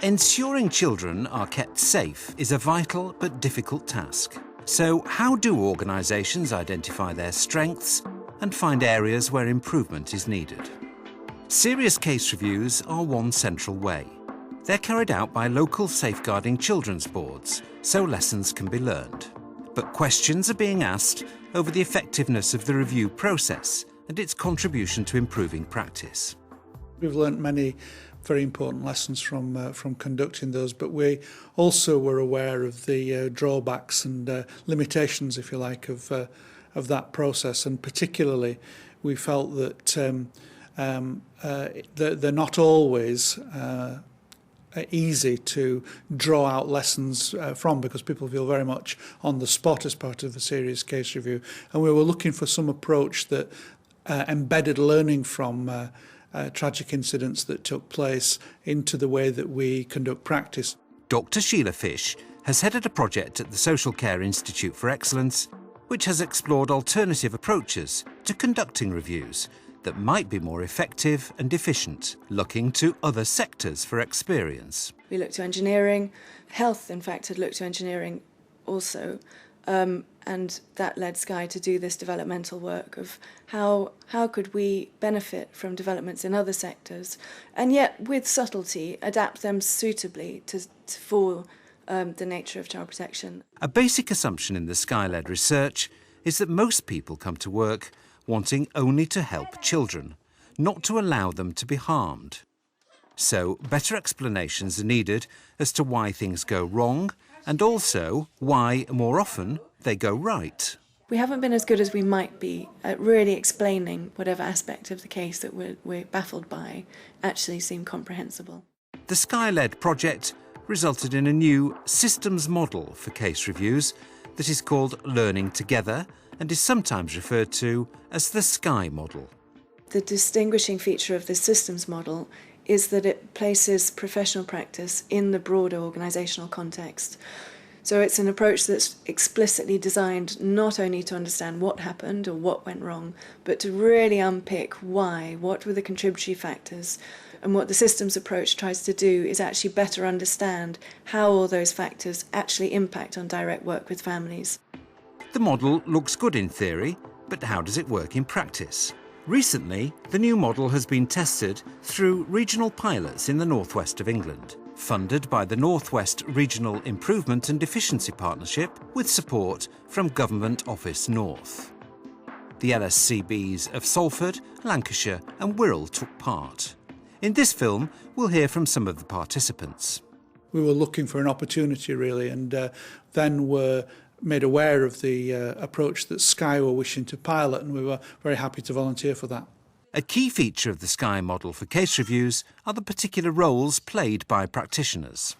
Ensuring children are kept safe is a vital but difficult task. So how do organisations identify their strengths and find areas where improvement is needed? Serious case reviews are one central way. They're carried out by local safeguarding children's boards, so lessons can be learned. But questions are being asked over the effectiveness of the review process and its contribution to improving practice. We've learnt many very important lessons from conducting those, but we also were aware of the drawbacks and limitations, if you like, of that process, and particularly we felt that they're not always easy to draw out lessons from, because people feel very much on the spot as part of a serious case review, and we were looking for some approach that embedded learning from tragic incidents that took place into the way that we conduct practice. Dr. Sheila Fish has headed a project at the Social Care Institute for Excellence, which has explored alternative approaches to conducting reviews that might be more effective and efficient, looking to other sectors for experience. We looked to engineering. Health, in fact, had looked to engineering also, and that led SCIE to do this developmental work of how could we benefit from developments in other sectors, and yet with subtlety adapt them suitably for the nature of child protection. A basic assumption in the SCIE-led research is that most people come to work wanting only to help children, not to allow them to be harmed. So better explanations are needed as to why things go wrong, and also why, more often, they go right. We haven't been as good as we might be at really explaining whatever aspect of the case that we're baffled by actually seem comprehensible. The SCIE-led project resulted in a new systems model for case reviews that is called Learning Together and is sometimes referred to as the SCIE model. The distinguishing feature of this systems model is that it places professional practice in the broader organisational context. So it's an approach that's explicitly designed not only to understand what happened or what went wrong, but to really unpick why, what were the contributory factors. And what the systems approach tries to do is actually better understand how all those factors actually impact on direct work with families. The model looks good in theory, but how does it work in practice? Recently, the new model has been tested through regional pilots in the northwest of England, funded by the North West Regional Improvement and Efficiency Partnership with support from Government Office North. The LSCBs of Salford, Lancashire and Wirral took part. In this film, we'll hear from some of the participants. We were looking for an opportunity, really, and then were made aware of the approach that SCIE were wishing to pilot, and we were very happy to volunteer for that. A key feature of the SCIE model for case reviews are the particular roles played by practitioners.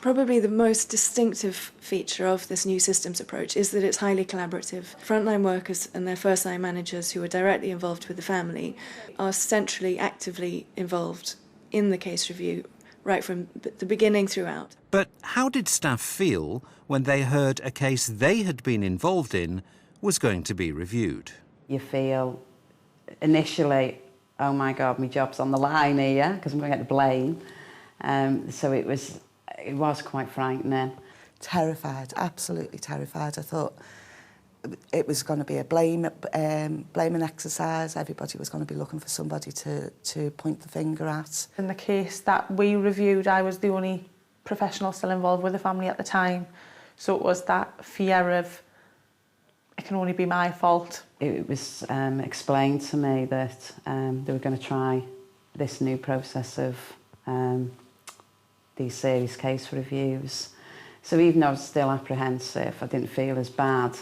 Probably the most distinctive feature of this new systems approach is that it's highly collaborative. Frontline workers and their first-line managers who are directly involved with the family are centrally, actively involved in the case review right from the beginning throughout. But how did staff feel when they heard a case they had been involved in was going to be reviewed? You feel initially, oh my God, my job's on the line here because I'm going to get the blame. So it was quite frightening. Terrified, absolutely terrified. I thought it was going to be a blaming exercise. Everybody was going to be looking for somebody to point the finger at. In the case that we reviewed, I was the only professional still involved with the family at the time. So it was that fear of, it can only be my fault. It was explained to me that they were going to try this new process of these serious case reviews. So even though I was still apprehensive, I didn't feel as bad,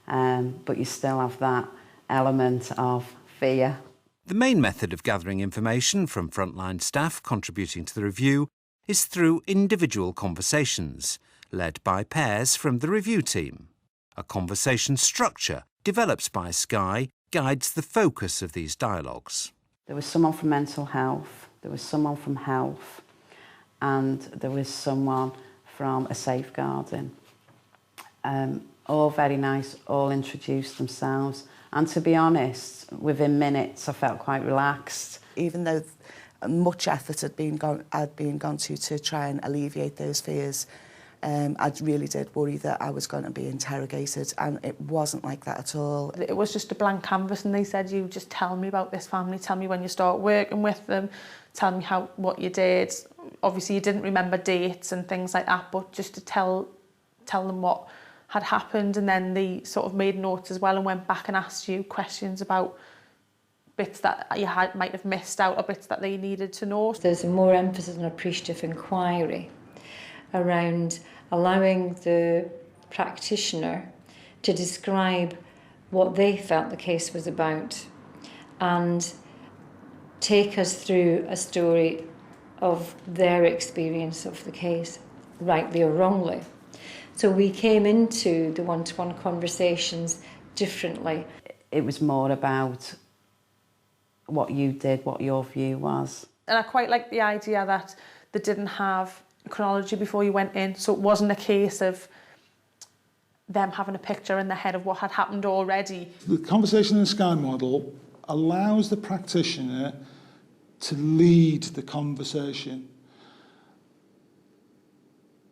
but you still have that element of fear. The main method of gathering information from frontline staff contributing to the review is through individual conversations, led by pairs from the review team. A conversation structure developed by SCIE guides the focus of these dialogues. There was someone from mental health, there was someone from health, and there was someone from a safeguarding. All very nice, all introduced themselves. And to be honest, within minutes, I felt quite relaxed. Even though much effort had been gone to try and alleviate those fears. I really did worry that I was going to be interrogated, and it wasn't like that at all. It was just a blank canvas, and they said, you just tell me about this family, tell me when you start working with them, tell me what you did. Obviously you didn't remember dates and things like that, but just to tell them what had happened. And then they sort of made notes as well and went back and asked you questions about bits that you might have missed out, or bits that they needed to know. There's a more emphasis on appreciative inquiry around allowing the practitioner to describe what they felt the case was about and take us through a story of their experience of the case, rightly or wrongly. So we came into the one-to-one conversations differently. It was more about what you did, what your view was. And I quite like the idea that they didn't have chronology before you went in, so it wasn't a case of them having a picture in their head of what had happened already. The conversation in the SCIE model allows the practitioner to lead the conversation.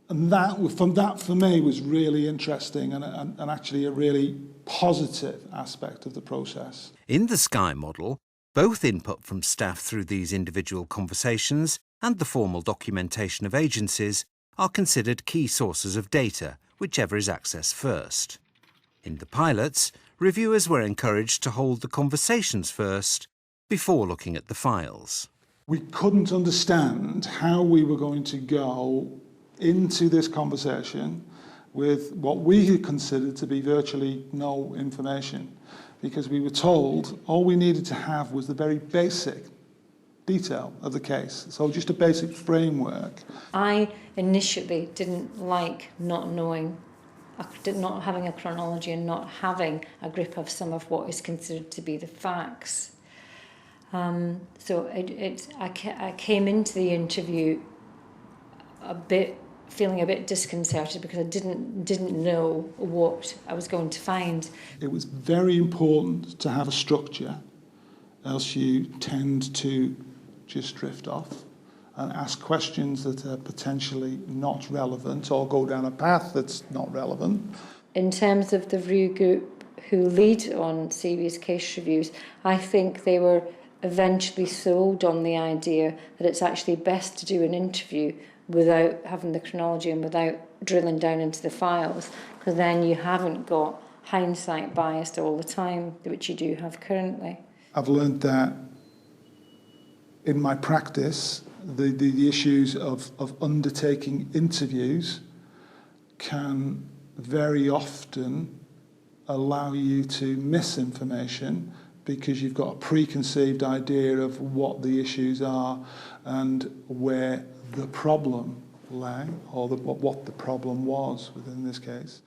And that for me was really interesting and actually a really positive aspect of the process. In the SCIE model, both input from staff through these individual conversations and the formal documentation of agencies are considered key sources of data, whichever is accessed first. In the pilots, reviewers were encouraged to hold the conversations first before looking at the files. We couldn't understand how we were going to go into this conversation with what we had considered to be virtually no information, because we were told all we needed to have was the very basic detail of the case, so just a basic framework. I initially didn't like not having a chronology and not having a grip of some of what is considered to be the facts. So I came into the interview feeling a bit disconcerted because I didn't know what I was going to find. It was very important to have a structure, else you tend to just drift off and ask questions that are potentially not relevant or go down a path that's not relevant. In terms of the review group who lead on serious case reviews, I think they were eventually sold on the idea that it's actually best to do an interview without having the chronology and without drilling down into the files, because then you haven't got hindsight biased all the time, which you do have currently. I've learned that in my practice, the issues of undertaking interviews can very often allow you to miss information because you've got a preconceived idea of what the issues are and where the problem lay, or what the problem was within this case.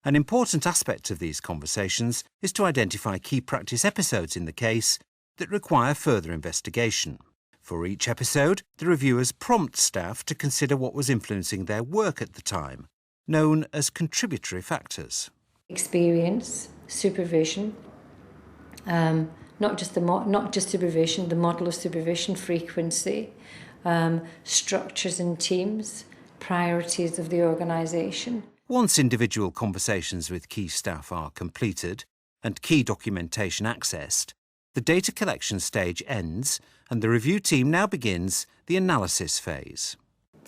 An important aspect of these conversations is to identify key practice episodes in the case that require further investigation. For each episode, the reviewers prompt staff to consider what was influencing their work at the time, known as contributory factors. Experience, supervision, not just supervision, the model of supervision, frequency, structures and teams, priorities of the organisation. Once individual conversations with key staff are completed and key documentation accessed, the data collection stage ends and the review team now begins the analysis phase.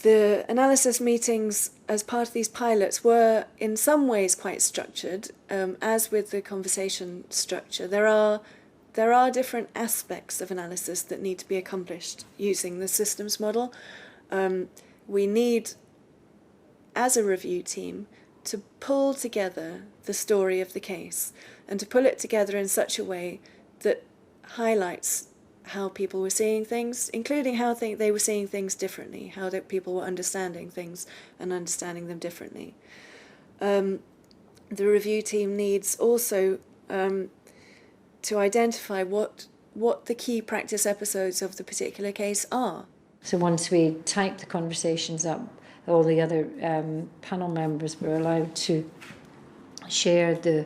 The analysis meetings as part of these pilots were in some ways quite structured, as with the conversation structure. There are different aspects of analysis that need to be accomplished using the systems model. We need, as a review team, to pull together the story of the case and to pull it together in such a way that highlights how people were seeing things, including how they were seeing things differently, how that people were understanding things and understanding them differently. The review team needs also to identify what the key practice episodes of the particular case are. So once we typed the conversations up, all the other panel members were allowed to share the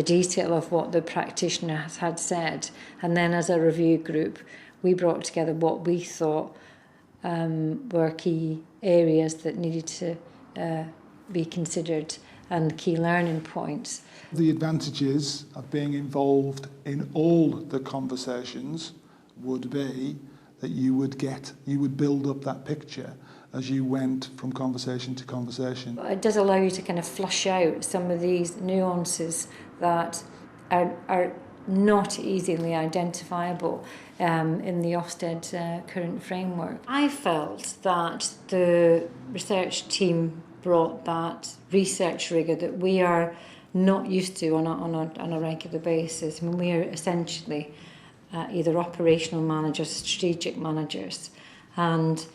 detail of what the practitioner had said, and then as a review group we brought together what we thought were key areas that needed to be considered and key learning points. The advantages of being involved in all the conversations would be that you would build up that picture as you went from conversation to conversation. It does allow you to kind of flush out some of these nuances that are not easily identifiable in the Ofsted current framework. I felt that the research team brought that research rigour that we are not used to on a regular basis. I mean, we are essentially either operational managers, strategic managers, and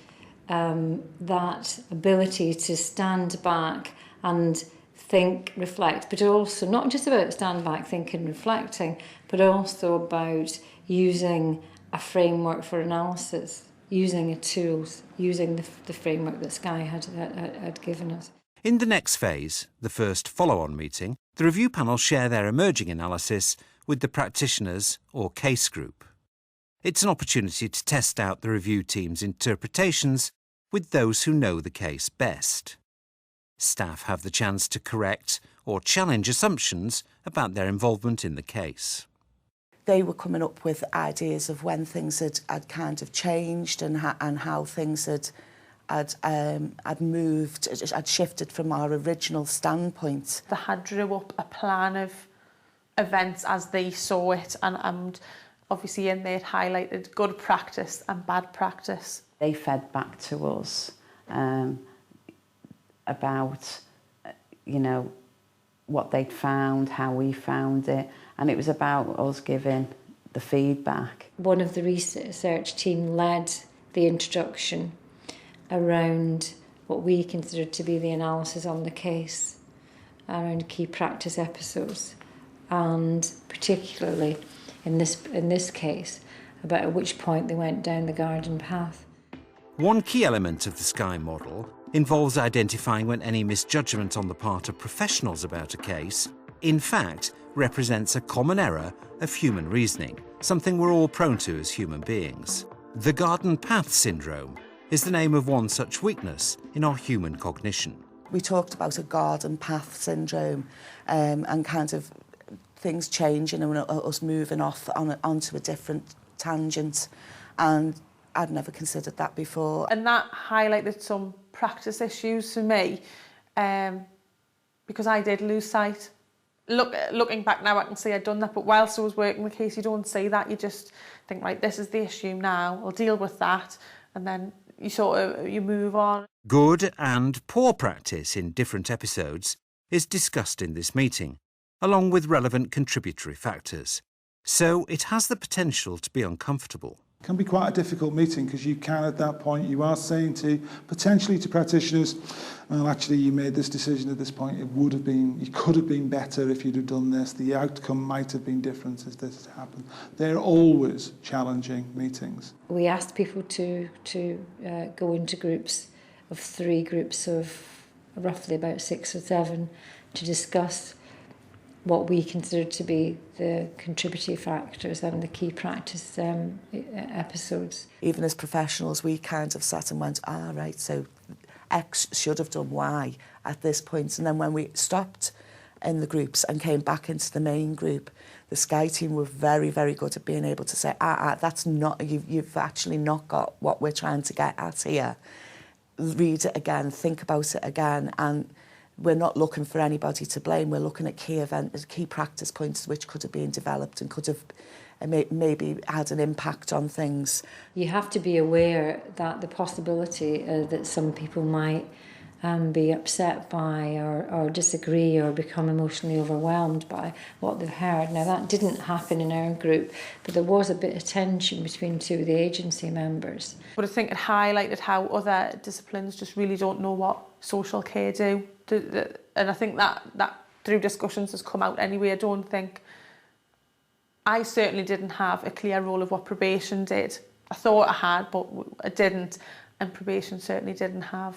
that ability to stand back and think, reflect, but also not just about stand back, thinking, reflecting, but also about using a framework for analysis, using a tools, using the framework that SCIE had given us. In the next phase, the first follow-on meeting, the review panel share their emerging analysis with the practitioners or case group. It's an opportunity to test out the review team's interpretations with those who know the case best. Staff have the chance to correct or challenge assumptions about their involvement in the case. They were coming up with ideas of when things had kind of changed and how things had moved, had shifted from our original standpoint. They had drew up a plan of events as they saw it, and obviously in there it highlighted good practice and bad practice. They fed back to us about, you know, what they'd found, how we found it, and it was about us giving the feedback. One of the research team led the introduction around what we considered to be the analysis on the case, around key practice episodes, and particularly in this case, about at which point they went down the garden path. One key element of the SCIE model involves identifying when any misjudgment on the part of professionals about a case, in fact, represents a common error of human reasoning, something we're all prone to as human beings. The garden path syndrome is the name of one such weakness in our human cognition. We talked about a garden path syndrome and kind of things changing and us moving off onto a different tangent, and I'd never considered that before. And that highlighted some practice issues for me because I did lose sight. Looking back now, I can see I'd done that, but whilst I was working the case, you don't see that. You just think, right, this is the issue now, I'll deal with that, and then you move on. Good and poor practice in different episodes is discussed in this meeting, along with relevant contributory factors. So it has the potential to be uncomfortable. It can be quite a difficult meeting because you can, at that point, you are saying potentially to practitioners, well, actually, you made this decision at this point. It could have been better if you'd have done this. The outcome might have been different if this had happened. They're always challenging meetings. We asked people to go into groups of 3, groups of roughly about 6 or 7, to discuss what we considered to be the contributory factors and the key practice episodes. Even as professionals, we kind of sat and went, right, so X should have done Y at this point. And then when we stopped in the groups and came back into the main group, the SCIE team were very, very good at being able to say, that's not, you've actually not got what we're trying to get at here. Read it again, think about it again, and we're not looking for anybody to blame. We're looking at key practice points which could have been developed and could have maybe had an impact on things. You have to be aware that the possibility that some people might be upset by or disagree or become emotionally overwhelmed by what they've heard. Now, that didn't happen in our group, but there was a bit of tension between 2 of the agency members. But I think it highlighted how other disciplines just really don't know what social care do. And I think that through discussions has come out anyway. I certainly didn't have a clear role of what probation did. I thought I had, but I didn't. And probation certainly didn't have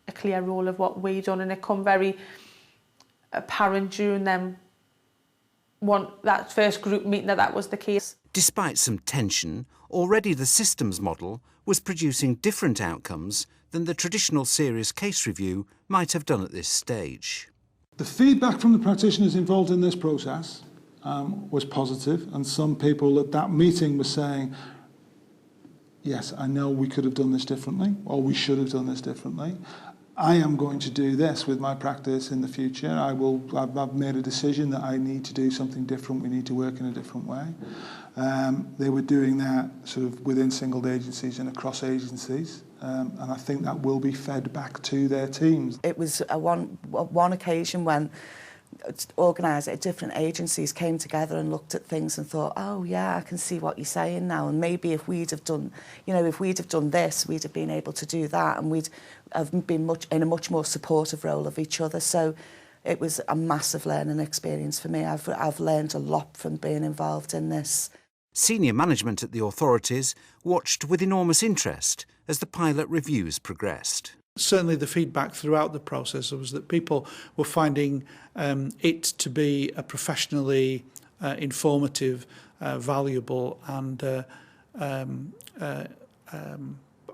a clear role of what we done. And it come very apparent during them that first group meeting that was the case. Despite some tension, already the systems model was producing different outcomes than the traditional serious case review might have done at this stage. The feedback from the practitioners involved in this process was positive, and some people at that meeting were saying, yes, I know we could have done this differently, or we should have done this differently. I am going to do this with my practice in the future. I've made a decision that I need to do something different. We need to work in a different way. They were doing that sort of within single agencies and across agencies. And I think that will be fed back to their teams. It was one occasion when different agencies came together and looked at things and thought, oh yeah, I can see what you're saying now, and maybe if we'd have done this, we'd have been able to do that, and we'd have been in a much more supportive role of each other. So it was a massive learning experience for me. I've learned a lot from being involved in this. Senior management at the authorities watched with enormous interest as the pilot reviews progressed. Certainly the feedback throughout the process was that people were finding it to be a professionally informative, valuable and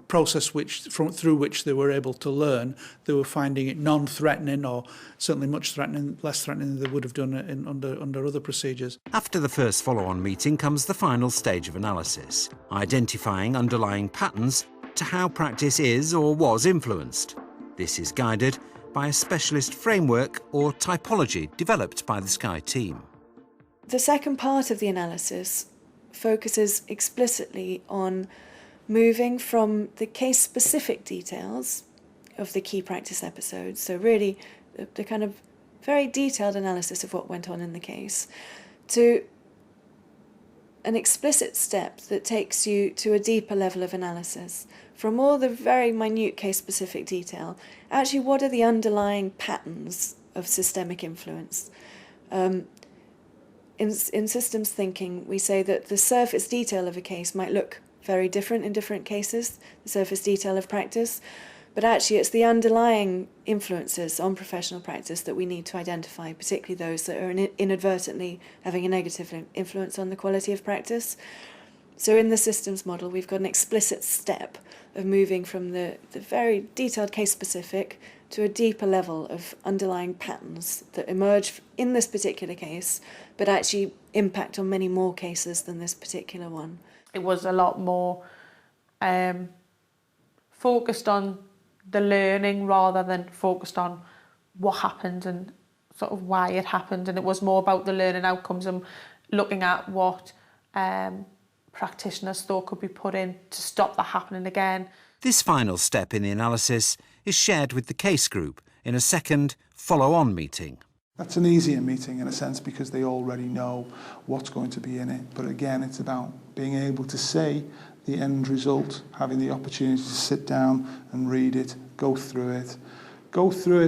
process through which they were able to learn. They were finding it non-threatening, or certainly less threatening than they would have done under other procedures. After the first follow-on meeting comes the final stage of analysis, identifying underlying patterns to how practice is or was influenced. This is guided by a specialist framework or typology developed by the SCIE team. The second part of the analysis focuses explicitly on moving from the case-specific details of the key practice episodes, so really the kind of very detailed analysis of what went on in the case, to an explicit step that takes you to a deeper level of analysis. From all the very minute case-specific detail, actually what are the underlying patterns of systemic influence? In systems thinking, we say that the surface detail of a case might look very different in different cases, the surface detail of practice, but actually it's the underlying influences on professional practice that we need to identify, particularly those that are inadvertently having a negative influence on the quality of practice. So in the systems model, we've got an explicit step of moving from the very detailed case-specific to a deeper level of underlying patterns that emerge in this particular case, but actually impact on many more cases than this particular one. It was a lot more focused on the learning rather than focused on what happened and sort of why it happened. And it was more about the learning outcomes and looking at what practitioners thought could be put in to stop that happening again. This final step in the analysis is shared with the case group in a second follow-on meeting. That's an easier meeting in a sense because they already know what's going to be in it. But again, it's about being able to say the end result, having the opportunity to sit down and read it, go through it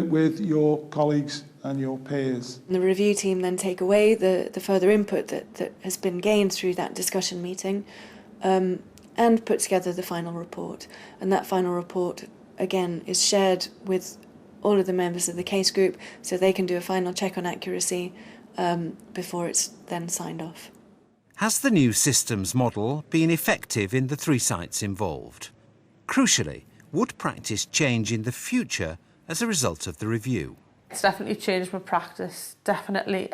with your colleagues and your peers. The review team then take away the further input that has been gained through that discussion meeting and put together the final report. And that final report, again, is shared with all of the members of the case group so they can do a final check on accuracy before it's then signed off. Has the new systems model been effective in the 3 sites involved? Crucially, would practice change in the future as a result of the review? It's definitely changed my practice, definitely.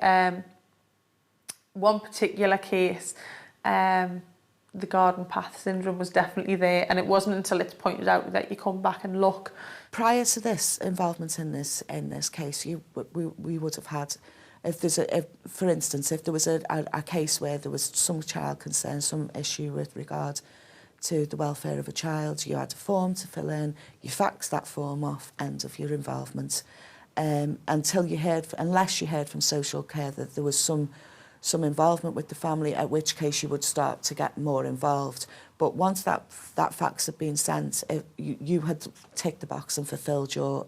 One particular case, the garden path syndrome was definitely there, and it wasn't until it's pointed out that you come back and look. Prior to this involvement in this case, we would have had, for instance, if there was a case where there was some child concern, some issue with regard to the welfare of a child, you had a form to fill in, you faxed that form off, end of your involvement, unless you heard from social care that there was some involvement with the family, at which case you would start to get more involved. But once that fax had been sent, you had ticked the box and fulfilled your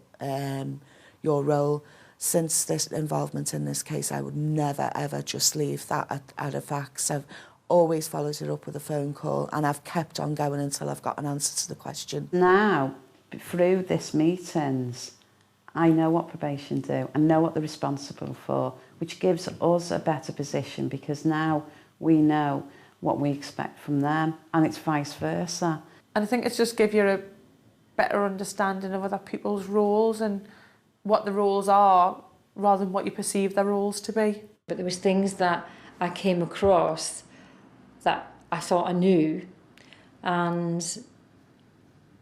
role. Since this involvement in this case, I would never, ever just leave that at a fax. I've always followed it up with a phone call, and I've kept on going until I've got an answer to the question. Now, through this meetings, I know what probation do, I know what they're responsible for, which gives us a better position because now we know what we expect from them, and it's vice versa. And I think it's just give you a better understanding of other people's roles and what the roles are rather than what you perceive their roles to be. But there was things that I came across that I thought I knew and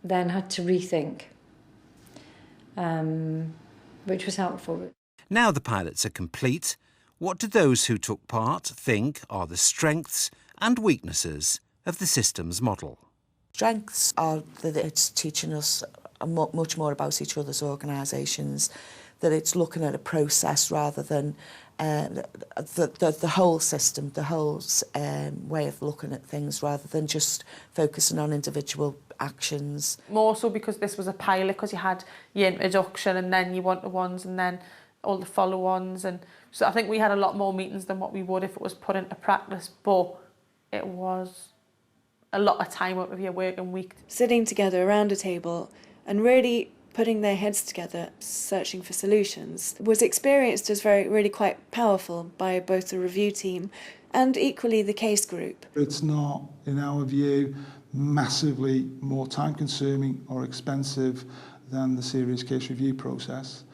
then had to rethink, which was helpful. Now the pilots are complete, what do those who took part think are the strengths and weaknesses of the systems model? Strengths are that it's teaching us much more about each other's organisations, that it's looking at a process rather than the whole system, the whole way of looking at things rather than just focusing on individual actions. More so because this was a pilot, because you had your introduction and then your one-to-ones and then all the follow-ons, and so I think we had a lot more meetings than what we would if it was put into practice, but it was a lot of time out of your working week. Sitting together around a table and really putting their heads together, searching for solutions, was experienced as really quite powerful by both the review team and equally the case group. It's not, in our view, massively more time-consuming or expensive than the serious case review process.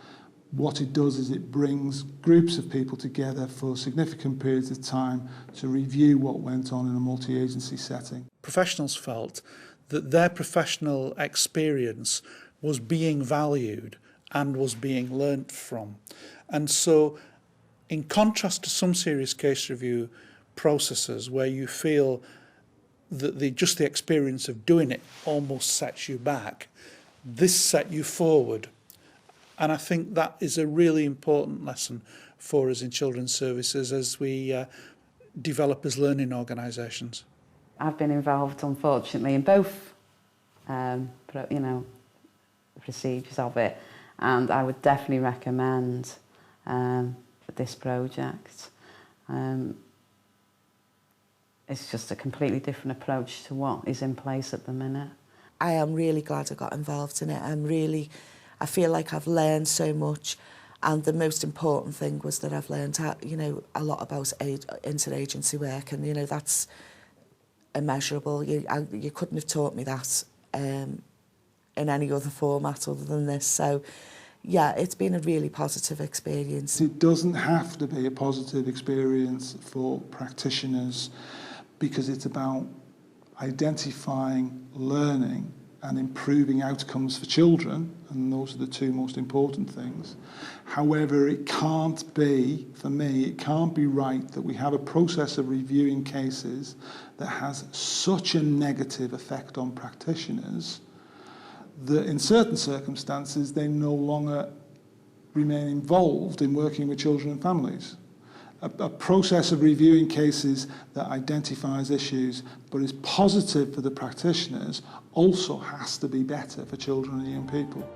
What it does is it brings groups of people together for significant periods of time to review what went on in a multi-agency setting. Professionals felt that their professional experience was being valued and was being learnt from. And so, in contrast to some serious case review processes where you feel that just the experience of doing it almost sets you back, this set you forward. And I think that is a really important lesson for us in children's services as we develop as learning organisations. I've been involved, unfortunately, in both, procedures of it, and I would definitely recommend this project. It's just a completely different approach to what is in place at the minute. I am really glad I got involved in it. I feel like I've learned so much, and the most important thing was that I've learned, a lot about interagency work, and that's immeasurable. You couldn't have taught me that in any other format other than this. So, yeah, it's been a really positive experience. It doesn't have to be a positive experience for practitioners because it's about identifying, learning and improving outcomes for children, and those are the two most important things. However, it can't be, for me, it can't be right that we have a process of reviewing cases that has such a negative effect on practitioners that in certain circumstances they no longer remain involved in working with children and families. A process of reviewing cases that identifies issues but is positive for the practitioners also has to be better for children and young people.